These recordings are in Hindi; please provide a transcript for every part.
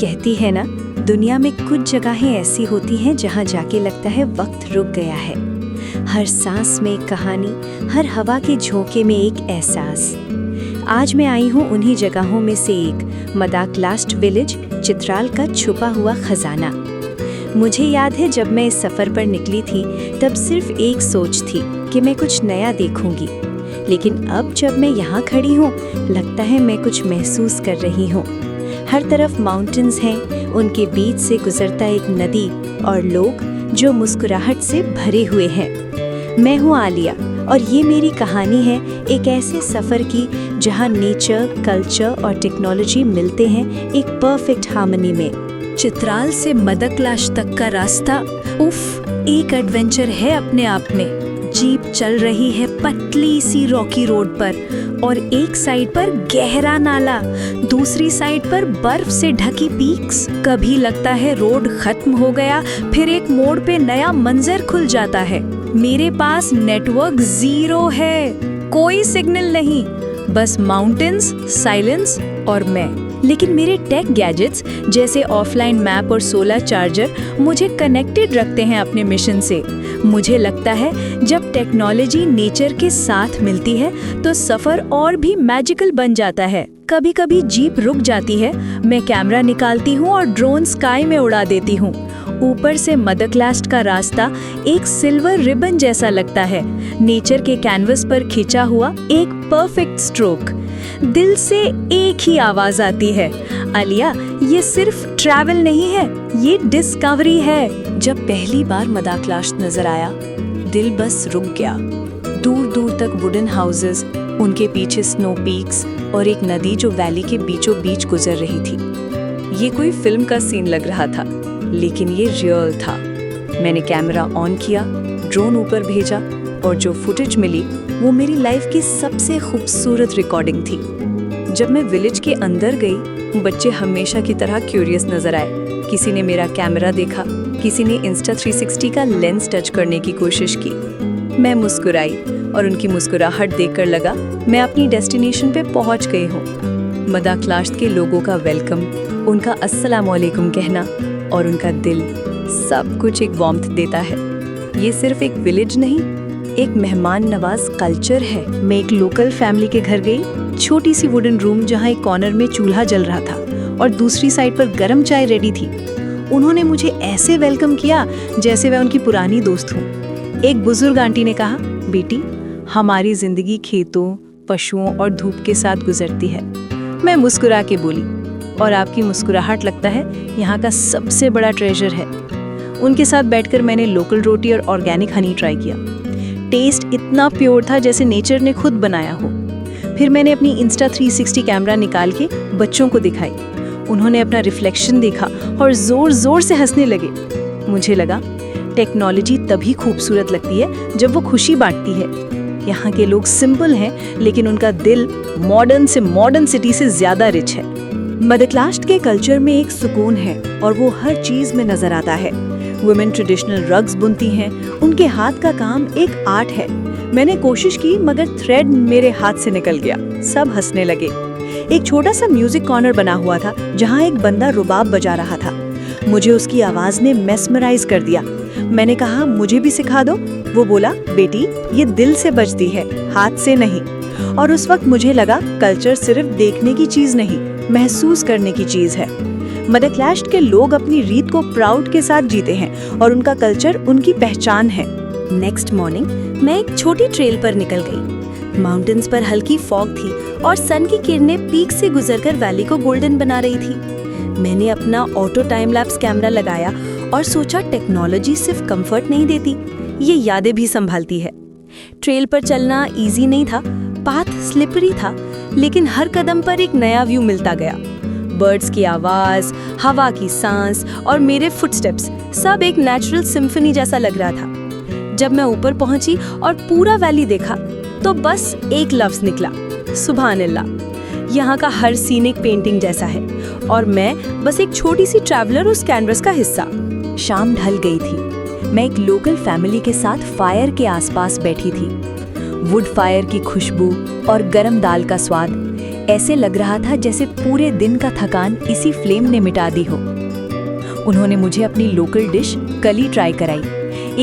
कहती है ना, दुनिया में कुछ जगहें ऐसी होती हैं जहाँ जाके लगता है वक्त रुक गया है। हर सांस में एक कहानी, हर हवा के झोंके में एक एहसास। आज मैं आई हूँ उन्हीं जगहों में से एक, मदाकलास्ट विलेज, चित्राल का छुपा हुआ खजाना। मुझे याद है जब मैं इस सफ़र पर निकली थी तब सिर्फ एक सोच थी कि मैं कुछ नया देखूंगी। लेकिन अब जब मैं यहाँ खड़ी हूँ लगता है मैं कुछ महसूस कर रही हूँ। हर तरफ माउंटेन्स हैं, उनके बीच से गुजरता एक नदी और लोग जो मुस्कुराहट से भरे हुए हैं। मैं हूँ आलिया और ये मेरी कहानी है एक ऐसे सफ़र की जहाँ नेचर, कल्चर और टेक्नोलॉजी मिलते हैं एक परफेक्ट हार्मनी में। चित्राल से मदाकलास्ट तक का रास्ता उफ, एक एडवेंचर है अपने आप में। जीप चल रही है पतली सी रॉकी रोड पर और एक साइड पर गहरा नाला, दूसरी साइड पर बर्फ से ढकी पीक्स। कभी लगता है रोड खत्म हो गया, फिर एक मोड़ पे नया मंजर खुल जाता है। मेरे पास नेटवर्क जीरो है, कोई सिग्नल नहीं, बस माउंटेन्स, साइलेंस और मैं। लेकिन मेरे टेक गैजेट्स जैसे ऑफलाइन मैप और सोलर चार्जर मुझे कनेक्टेड रखते हैं अपने मिशन से। मुझे लगता है जब टेक्नोलॉजी नेचर के साथ मिलती है तो सफ़र और भी मैजिकल बन जाता है। कभी कभी जीप रुक जाती है, मैं कैमरा निकालती हूँ और ड्रोन स्काई में उड़ा देती हूँ। ऊपर से मदाकलास्ट का रास्ता एक सिल्वर रिबन जैसा लगता है, नेचर के कैनवस पर खिंचा हुआ एक परफेक्ट स्ट्रोक। दिल से एक ही आवाज आती है, आलिया ये सिर्फ ट्रैवल नहीं है, ये डिस्कवरी है। जब पहली बार मदाकलास्ट नजर आया दिल बस रुक गया। दूर दूर तक वुडन हाउसेस, उनके पीछे स्नो पीक्स और एक नदी जो वैली के बीचों बीच गुजर रही थी। ये कोई फिल्म का सीन लग रहा था लेकिन ये रियल था। मैंने कैमरा ऑन किया, ड्रोन ऊपर भेजा और जो फुटेज मिली वो मेरी लाइफ की सबसे खूबसूरत रिकॉर्डिंग थी। जब मैं विलेज के अंदर गई, बच्चे हमेशा की तरह क्यूरियस नजर आए। किसी ने मेरा कैमरा देखा, किसी ने इंस्टा 360 का लेंस टच करने की कोशिश की। मैं मुस्कुराई और उनकी मुस्कुराहट देखकर लगा मैं अपनी डेस्टिनेशन पे पहुंच गई हूँ। मदाकलास्ट के लोगों का वेलकम, उनका अस्सलाम वालेकुम कहना और उनका दिल, सब कुछ एक वार्मथ देता है। ये सिर्फ एक विलेज नहीं, एक मेहमान नवाज कल्चर है। मैं एक लोकल फैमिली के घर गई, छोटी सी वुडन रूम जहाँ एक कॉर्नर में चूल्हा जल रहा था और दूसरी साइड पर गर्म चाय रेडी थी। उन्होंने मुझे ऐसे वेलकम किया जैसे वह उनकी पुरानी दोस्त हूँ। एक बुजुर्ग आंटी ने कहा, बेटी हमारी जिंदगी खेतों, पशुओं और धूप के साथ गुजरती है। मैं मुस्कुरा के बोली, और आपकी मुस्कुराहट लगता है यहाँ का सबसे बड़ा ट्रेजर है। उनके साथ बैठकर मैंने लोकल रोटी और ऑर्गेनिक हनी ट्राई किया। टेस्ट इतना प्योर था जैसे नेचर ने खुद बनाया हो। फिर मैंने अपनी इंस्टा 360 कैमरा निकाल के बच्चों को दिखाई। उन्होंने अपना रिफ्लेक्शन देखा और जोर जोर से हंसने लगे। मुझे लगा टेक्नोलॉजी तभी खूबसूरत लगती है जब वो खुशी बांटती है। यहाँ के लोग सिंपल हैं लेकिन उनका दिल मॉडर्न से मॉडर्न सिटी से ज्यादा रिच है। मदाकलास्ट के कल्चर में एक सुकून है और वो हर चीज में नजर आता है। वुमेन ट्रेडिशनल रग्स बुनती हैं, उनके हाथ का काम एक आर्ट है। मैंने कोशिश की मगर थ्रेड मेरे हाथ से निकल गया। सब हंसने लगे। एक छोटा सा म्यूजिक कॉर्नर बना हुआ था जहाँ एक बंदा रुबाब बजा रहा था। मुझे उसकी आवाज ने मेस्मराइज कर दिया। मैंने कहा मुझे भी सिखा दो। वो बोला, बेटी ये दिल से बजती है, हाथ से नहीं। और उस वक्त मुझे लगा कल्चर सिर्फ देखने की चीज नहीं, महसूस करने की चीज है। मदाकलास्ट के लोग अपनी रीत को प्राउड के साथ जीते हैं और उनका कल्चर उनकी पहचान है। नेक्स्ट मॉर्निंग मैं एक छोटी ट्रेल पर निकल गई। माउंटेन्स पर हल्की फॉग थी और सन की किरणें पीक से गुजरकर वैली को गोल्डन बना रही थी। मैंने अपना ऑटो टाइम लैप्स कैमरा लगाया और सोचा टेक्नोलॉजी सिर्फ कंफर्ट नहीं देती, ये यादें भी संभालती है। ट्रेल पर चलना इजी नहीं था, पाथ स्लिपरी था, लेकिन हर कदम पर एक नया व्यू मिलता गया। बर्ड्स की आवाज, हवा की सांस और मेरे फुटस्टेप्स, सब एक नेचुरल सिम्फनी जैसा लग रहा था। जब मैं ऊपर पहुंची और पूरा वैली देखा तो बस एक लफ्ज निकला, सुभान अल्लाह। यहाँ का हर सीन एक पेंटिंग जैसा है और मैं बस एक छोटी सी ट्रैवलर उस कैनवस का हिस्सा। शाम ढल गई थी। मैं एक लोकल फैमिली के साथ फायर के आसपास बैठी थी। वुड फायर की खुशबू और गरम दाल का स्वाद ऐसे लग रहा था जैसे पूरे दिन का थकान इसी फ्लेम ने मिटा दी हो। उन्होंने मुझे अपनी लोकल डिश कली ट्राई कराई,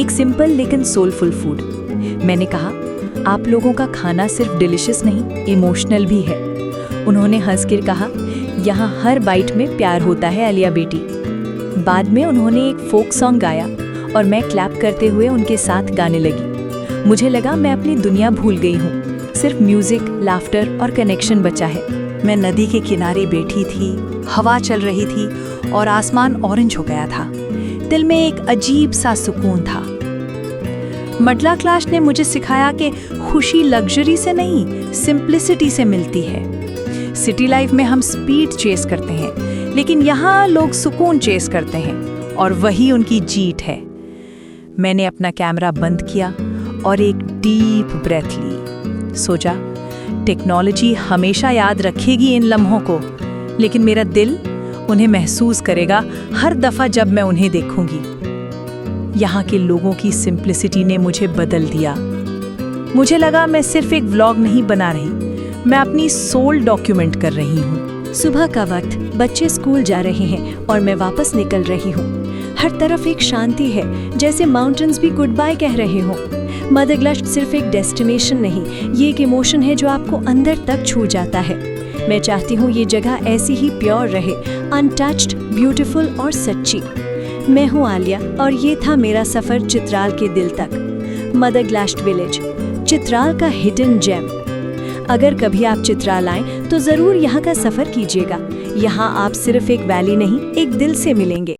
एक सिंपल लेकिन सोलफुल फूड। मैंने कहा, आप लोगों का खाना सिर्फ डिलिशियस नहीं, इमोशनल भी है। उन्होंने हंसकर कहा, यहाँ हर बाइट में प्यार होता है आलिया बेटी। बाद में उन्होंने एक फोक सॉन्ग गाया और मैं क्लैप करते हुए उनके साथ गाने लगी। मुझे लगा मैं अपनी दुनिया भूल गई हूँ, सिर्फ म्यूजिक, लाफ्टर और कनेक्शन बचा है। मैं नदी के किनारे बैठी थी, हवा चल रही थी और आसमान ऑरेंज हो गया था। दिल में एक अजीब सा सुकून था। मडला क्लास ने मुझे सिखाया कि खुशी लग्जरी से नहीं, सिंप्लिसिटी से मिलती है। सिटी लाइफ में हम स्पीड चेस करते हैं, लेकिन यहाँ लोग सुकून चेस करते हैं और वही उनकी जीत है। मैंने अपना कैमरा बंद किया और एक डीप ब्रेथ ली। सोचा, टेक्नोलॉजी हमेशा याद रखेगी इन लम्हों को, लेकिन मेरा दिल उन्हें महसूस करेगा हर दफ़ा जब मैं उन्हें देखूंगी। यहाँ के लोगों की सिंप्लिसिटी ने मुझे बदल दिया। मुझे लगा मैं सिर्फ एक व्लॉग नहीं बना रही, मैं अपनी सोल डॉक्यूमेंट कर रही हूँ। सुबह का वक्त, बच्चे स्कूल जा रहे हैं और मैं वापस निकल रही हूँ। हर तरफ एक शांति है, जैसे माउंटेन्स भी गुड बाय कह रहे हों। मदरग्लस्ट सिर्फ एक डेस्टिनेशन नहीं, ये एक इमोशन है जो आपको अंदर तक छू जाता है। मैं चाहती हूँ ये जगह ऐसी ही प्योर रहे, अनटच्ड, ब्यूटीफुल और सच्ची। मैं हूँ आलिया और ये था मेरा सफ़र चित्राल के दिल तक। मदरग्लस्ट विलेज, चित्राल का हिडन जेम। अगर कभी आप चित्राल आएं तो ज़रूर यहाँ का सफ़र कीजिएगा। यहाँ आप सिर्फ एक वैली नहीं, एक दिल से मिलेंगे।